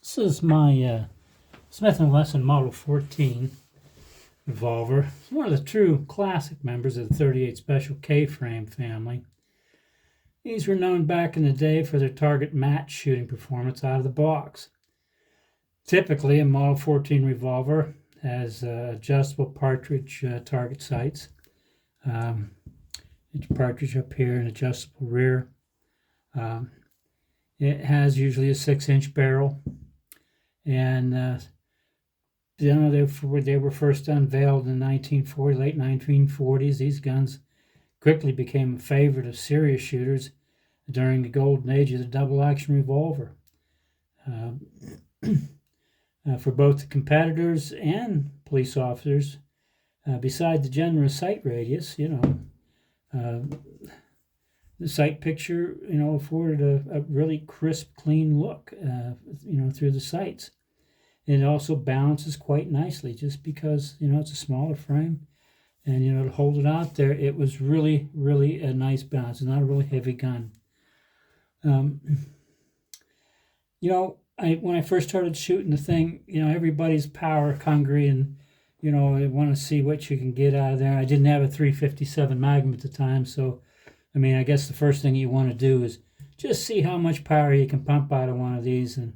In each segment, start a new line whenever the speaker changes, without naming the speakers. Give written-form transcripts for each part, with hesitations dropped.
This is my Smith & Wesson Model 14 revolver. It's one of the true classic members of the 38 Special K-frame family. These were known back in the day for their target match shooting performance out of the box. Typically, a Model 14 revolver has adjustable partridge target sights. Each partridge up here, an adjustable rear. It has usually a 6-inch barrel. And they were first unveiled in the late 1940s. These guns quickly became a favorite of serious shooters during the golden age of the double-action revolver. For both the competitors and police officers, beside the generous sight radius, the sight picture, afforded a really crisp, clean look, through the sights. It also balances quite nicely just because, it's a smaller frame. And, to hold it out there, it was really, really a nice balance. It's not a really heavy gun. When I first started shooting the thing, everybody's power hungry and, they want to see what you can get out of there. I didn't have a 357 Magnum at the time, so, I guess the first thing you want to do is just see how much power you can pump out of one of these. And,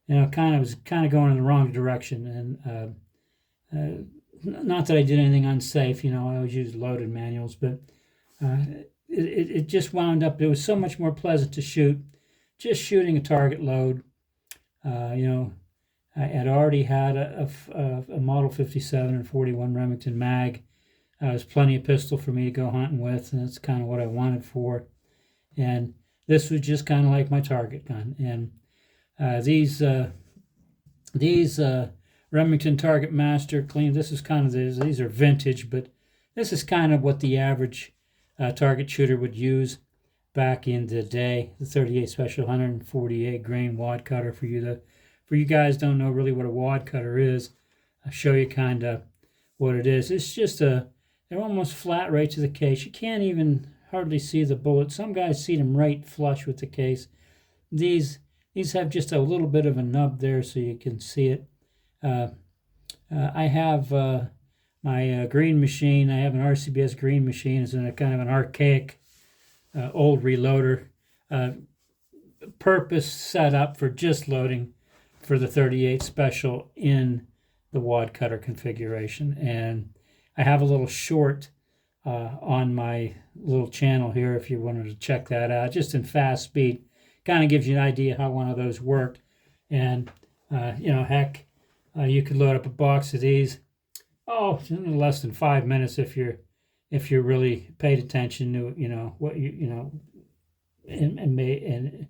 was kind of going in the wrong direction. And not that I did anything unsafe, I always used loaded manuals, but it just wound up, it was so much more pleasant to shoot, just shooting a target load. I had already had a Model 57 and 41 Remington mag. It was plenty of pistol for me to go hunting with, and that's kind of what I wanted for. And this was just kind of like my target gun. And these Remington Target Master Clean, this is kind of these are vintage, but this is kind of what the average target shooter would use back in the day. The 38 Special 148 grain wad cutter. For you guys don't know really what a wad cutter is, I'll show you kind of what it is. It's just they're almost flat right to the case. You can't even hardly see the bullet. Some guys see them right flush with the case. These have just a little bit of a nub there so you can see it. I have my green machine. I have an RCBS green machine. It's in a kind of an archaic old reloader. Purpose set up for just loading for the 38 Special in the wad cutter configuration. And I have a little short on my little channel here if you wanted to check that out, just in fast speed. Kind of gives you an idea how one of those worked. And, you could load up a box of these, in less than 5 minutes if you're really paid attention to, what and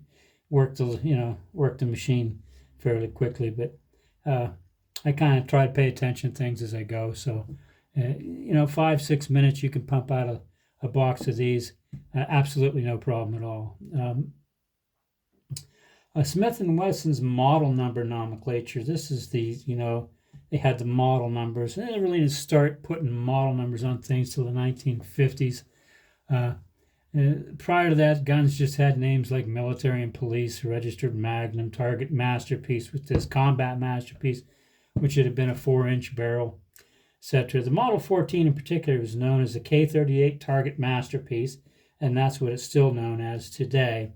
work the machine fairly quickly. But I kind of try to pay attention to things as I go. So, 5-6 minutes you can pump out a box of these. Absolutely no problem at all. Smith & Wesson's model number nomenclature. This is they had the model numbers. They didn't really start putting model numbers on things till the 1950s. Prior to that, guns just had names like military and police, registered Magnum, target masterpiece with this combat masterpiece, which had been a 4-inch barrel, etc. The Model 14 in particular was known as the K-38 target masterpiece, and that's what it's still known as today.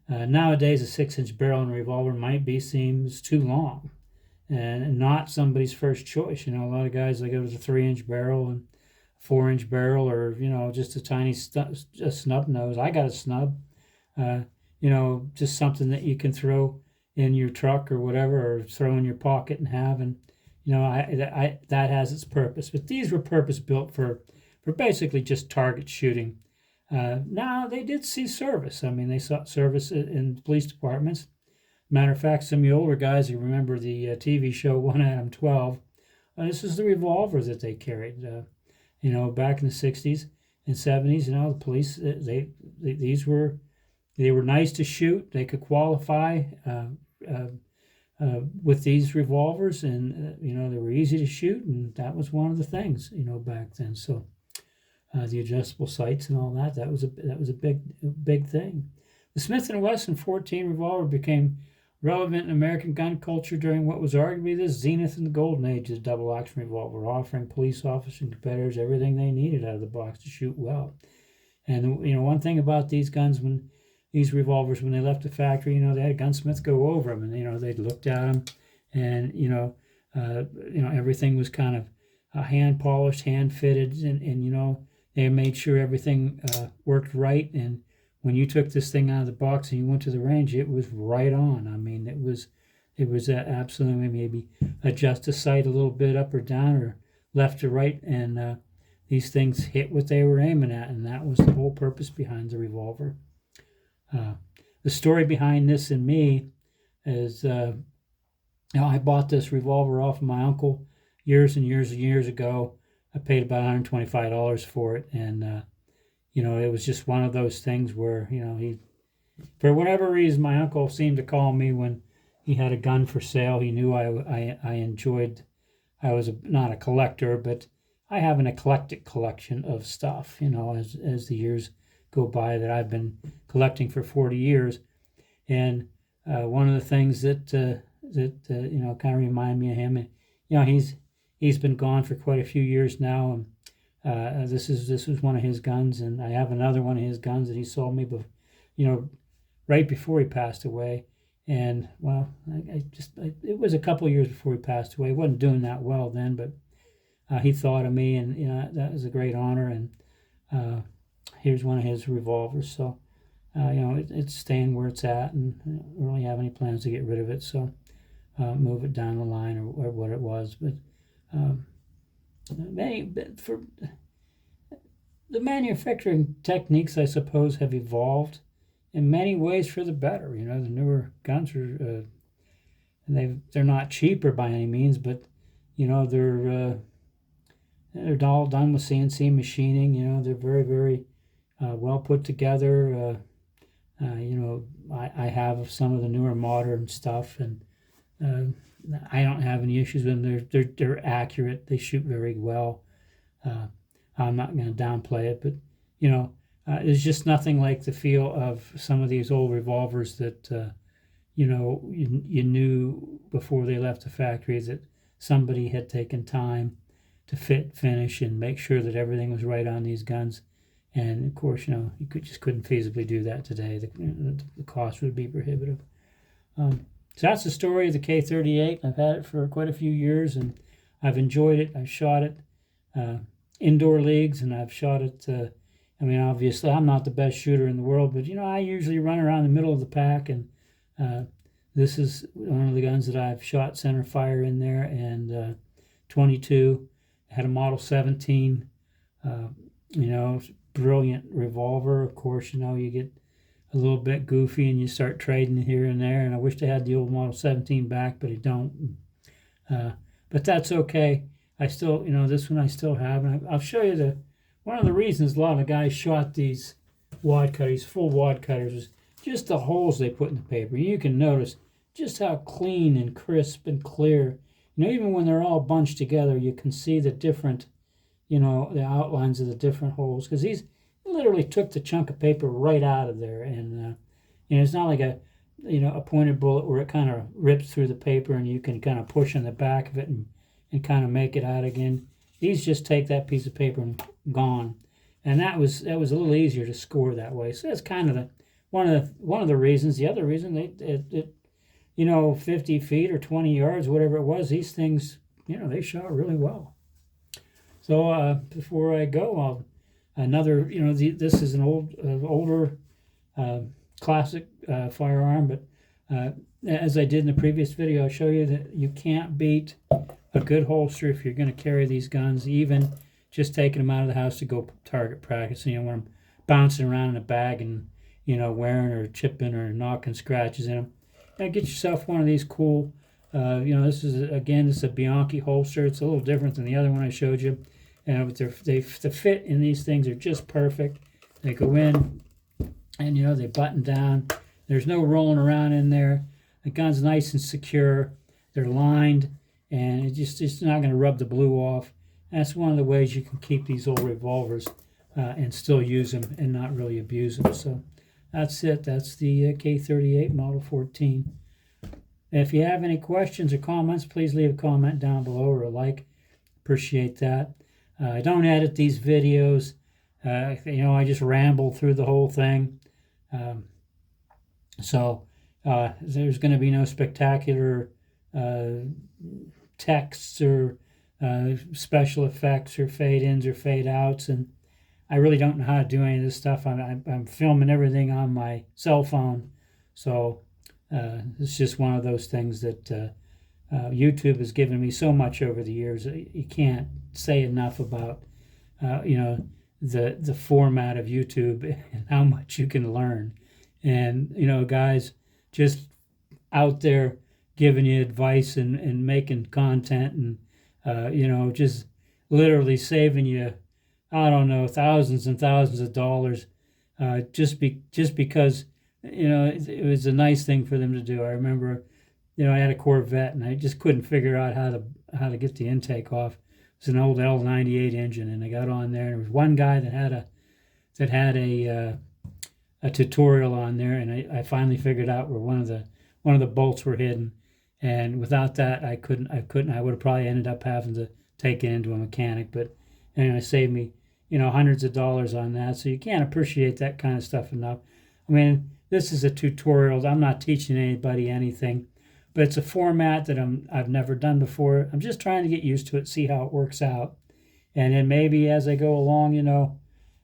Nowadays, a 6-inch barrel in a revolver seems too long and not somebody's first choice. A lot of guys, they go to the 3-inch barrel and 4-inch barrel, or, just a tiny snub nose. I got a snub, just something that you can throw in your truck or whatever, or throw in your pocket and have. And, that has its purpose. But these were purpose built for basically just target shooting. Now, they did see service. They saw service in police departments. Matter of fact, some of the older guys who remember the TV show 1 Adam 12, this is the revolver that they carried. Back in the 60s and 70s, the police, they were nice to shoot. They could qualify with these revolvers, and they were easy to shoot, and that was one of the things back then. So the adjustable sights and all that was a big thing. The Smith & Wesson 14 revolver became relevant in American gun culture during what was arguably the zenith and the golden age of the double-action revolver, offering police officers and competitors everything they needed out of the box to shoot well. And one thing about these guns, when these revolvers, when they left the factory, they had gunsmiths go over them, and they looked at them, and everything was kind of hand polished, hand fitted, and they made sure everything worked right. And when you took this thing out of the box and you went to the range, it was right on. I mean, it was absolutely, maybe adjust the sight a little bit up or down or left to right, and these things hit what they were aiming at, and that was the whole purpose behind the revolver. The story behind this and me is, I bought this revolver off of my uncle years and years and years ago. I paid about $125 for it, and it was just one of those things where he, for whatever reason, my uncle seemed to call me when he had a gun for sale. He knew I enjoyed. I was not a collector, but I have an eclectic collection of stuff, as the years go by, that I've been collecting for 40 years. And one of the things that kind of remind me of him, he's been gone for quite a few years now, and this was one of his guns, and I have another one of his guns that he sold me, right before he passed away. And well, it was a couple of years before he passed away. He wasn't doing that well then, but he thought of me, and that was a great honor. And here's one of his revolvers. So, it's staying where it's at, and I don't really have any plans to get rid of it. So, move it down the line or what it was. But for the manufacturing techniques, I suppose, have evolved in many ways for the better. The newer guns are they're not cheaper by any means, but they're all done with CNC machining. They're very, very well put together. I have some of the newer modern stuff, and I don't have any issues with them. They're accurate. They shoot very well. I'm not going to downplay it, but there's just nothing like the feel of some of these old revolvers that you knew before they left the factory that somebody had taken time to fit, finish, and make sure that everything was right on these guns. And of course, you couldn't feasibly do that today. The cost would be prohibitive. So that's the story of the K-38. I've had it for quite a few years, and I've enjoyed it. I've shot it indoor leagues, and I've shot it. Obviously, I'm not the best shooter in the world, but I usually run around the middle of the pack, and this is one of the guns that I've shot center fire in there, and 22. Had a Model 17, brilliant revolver. Of course, you get a little bit goofy and you start trading here and there. And I wish I had the old Model 17 back, but I don't. But that's okay. I still, this one I still have. And I'll show you one of the reasons a lot of guys shot these wad cutters, full wad cutters, was just the holes they put in the paper. You can notice just how clean and crisp and clear. Even when they're all bunched together, you can see the different, the outlines of the different holes. Because he's literally took the chunk of paper right out of there. And, it's not like a pointed bullet where it kind of rips through the paper and you can kind of push on the back of it and kind of make it out again. These just take that piece of paper and gone. And that was a little easier to score that way. So that's kind of one of the reasons. The other reason, 50 feet or 20 yards, whatever it was, these things, they shot really well. So before I go, this is an older classic firearm, but as I did in the previous video, I'll show you that you can't beat a good holster if you're going to carry these guns, even just taking them out of the house to go target practice. When I'm bouncing around in a bag and, wearing or chipping or knocking scratches in them. Now get yourself one of these cool, this is a Bianchi holster. It's a little different than the other one I showed you. But the fit in these things are just perfect. They go in and, they button down. There's no rolling around in there. The gun's nice and secure. They're lined, and it's not going to rub the blue off. That's one of the ways you can keep these old revolvers and still use them and not really abuse them. So that's it. That's the K-38 Model 14. If you have any questions or comments, please leave a comment down below or a like. Appreciate that. I don't edit these videos. I just ramble through the whole thing. So there's going to be no spectacular texts or special effects or fade ins or fade outs, and I really don't know how to do any of this stuff. I'm filming everything on my cell phone, so it's just one of those things that YouTube has given me so much over the years. You can't say enough about the format of YouTube and how much you can learn. And guys just out there giving you advice and making content and just literally saving you, I don't know, thousands and thousands of dollars just because it was a nice thing for them to do. I remember I had a Corvette and I just couldn't figure out how to get the intake off. It's an old L98 engine, and I got on there, and there was one guy that had a tutorial on there, and I finally figured out where one of the bolts were hidden. And without that, I would have probably ended up having to take it into a mechanic. But anyway, it saved me hundreds of dollars on that. So you can't appreciate that kind of stuff enough. I mean, this is a tutorial. I'm not teaching anybody anything, but it's a format that I've never done before. I'm just trying to get used to it, see how it works out, and then maybe as I go along,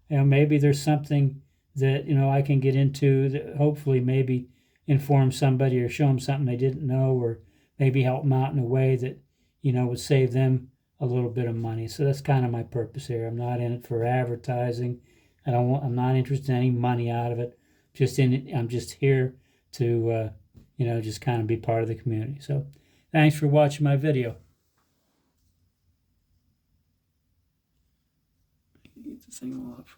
maybe there's something that I can get into that hopefully maybe inform somebody or show them something they didn't know, or maybe help them out in a way that would save them a little bit of money. So that's kind of my purpose here. I'm not in it for advertising. I'm not interested in any money out of it. I'm just here to just kind of be part of the community. So thanks for watching my video. Get this thing off.